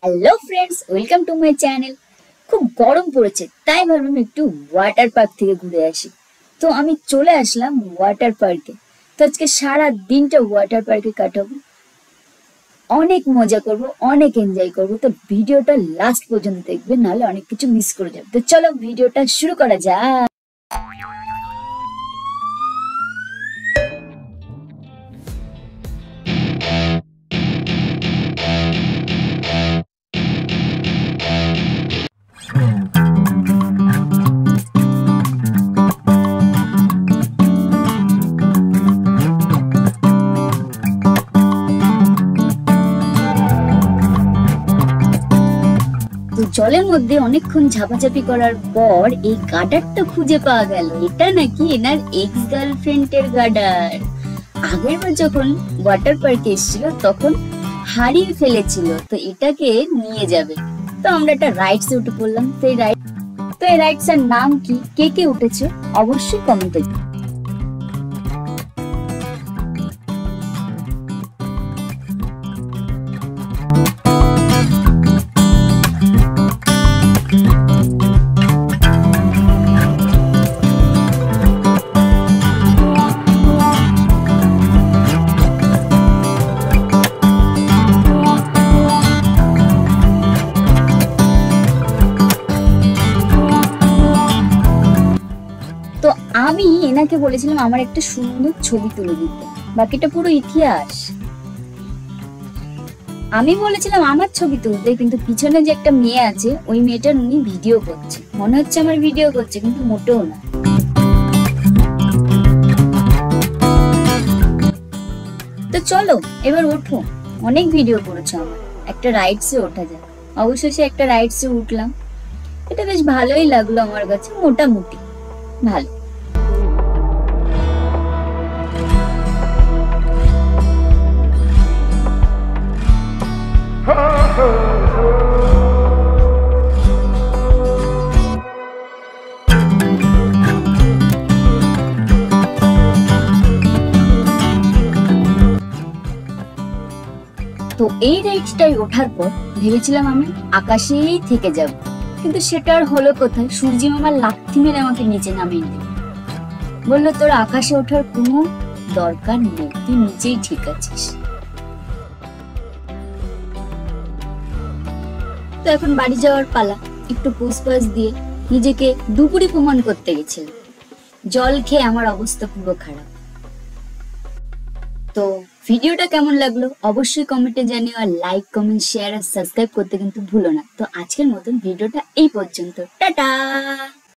Hello friends, welcome to my channel. খুব গরম পড়েছে, তাই ভাবলাম একটু ওয়াটার পার্ক থেকে ঘুরে আসি। তো আমি চলে আসলাম ওয়াটার পার্কে। তো আজকে সারা দিনটা ওয়াটার পার্কে কাটাবো, অনেক মজা করব, অনেক এনজয় করব। তো ভিডিওটা লাস্ট পর্যন্ত দেখবে, নাহলে অনেক কিছু মিস করে যাবে। তো চলো ভিডিওটা শুরু করা যাক। তো জলের মধ্যে অনেকক্ষণ ঝাপাঝাপি করার পর এই গার্ডারটা খুঁজে পাওয়া গেল। এটা নাকি এনার এক্স গার্লফ্রেন্ডের গার্ডার। আগের বার যখন ওয়াটার পার্কে এসেছিল তখন হারিয়ে ফেলেছিল, তো এটাকে নিয়ে যাবে। তো আমরা একটা রাইডসে উঠে পড়লাম। তো এই রাইডস এর নাম কি, কে কে উঠেছো অবশ্যই কমেন্টে। তো আমি এনাকে বলেছিলাম আমার একটা সুন্দর ছবি তুলে দিতে, বাকিটা পুরো ইতিহাস। আমি বলেছিলাম আমার ছবি তুলতে, কিন্তু পিছনে যে একটা মেয়ে আছে ওই মেয়েটার উনি ভিডিও করছে, মনে হচ্ছে আমার ভিডিও করছে, কিন্তু মোটেও না। তো চলো এবার ওঠো, অনেক ভিডিও করেছো আমার, একটা রাইডসে ওঠা যাক। অবশেষে একটা রাইডসে উঠলাম, এটা বেশ ভালোই লাগলো আমার কাছে, মোটামুটি ভালো। তো এই রাইডটাই ওঠার পর ভেবেছিলাম আমি আকাশেই থেকে যাব, কিন্তু সেটা আর হলো কোথায়। সূর্যি মামা লাথি মেরে আমাকে নিচে নামিয়ে দিল, বললো তোর আকাশে ওঠার কোনো দরকার নেই, তুই নিচেই ঠিক আছিস। তো এখন বাড়ি যাওয়ার পালা। একটু পুষ্পাস দিয়ে নিজেকে দুপুরি প্রমাণ করতে গেছিলাম। জল খেয়ে আমার অবস্থা পুরো খারাপ। তো ভিডিওটা কেমন লাগলো অবশ্যই কমেন্টে জানিও, আর লাইক, কমেন্ট, শেয়ার আর সাবস্ক্রাইব করতে কিন্তু ভুলো না। তো আজকের মতন ভিডিওটা এই পর্যন্ত, টাটা।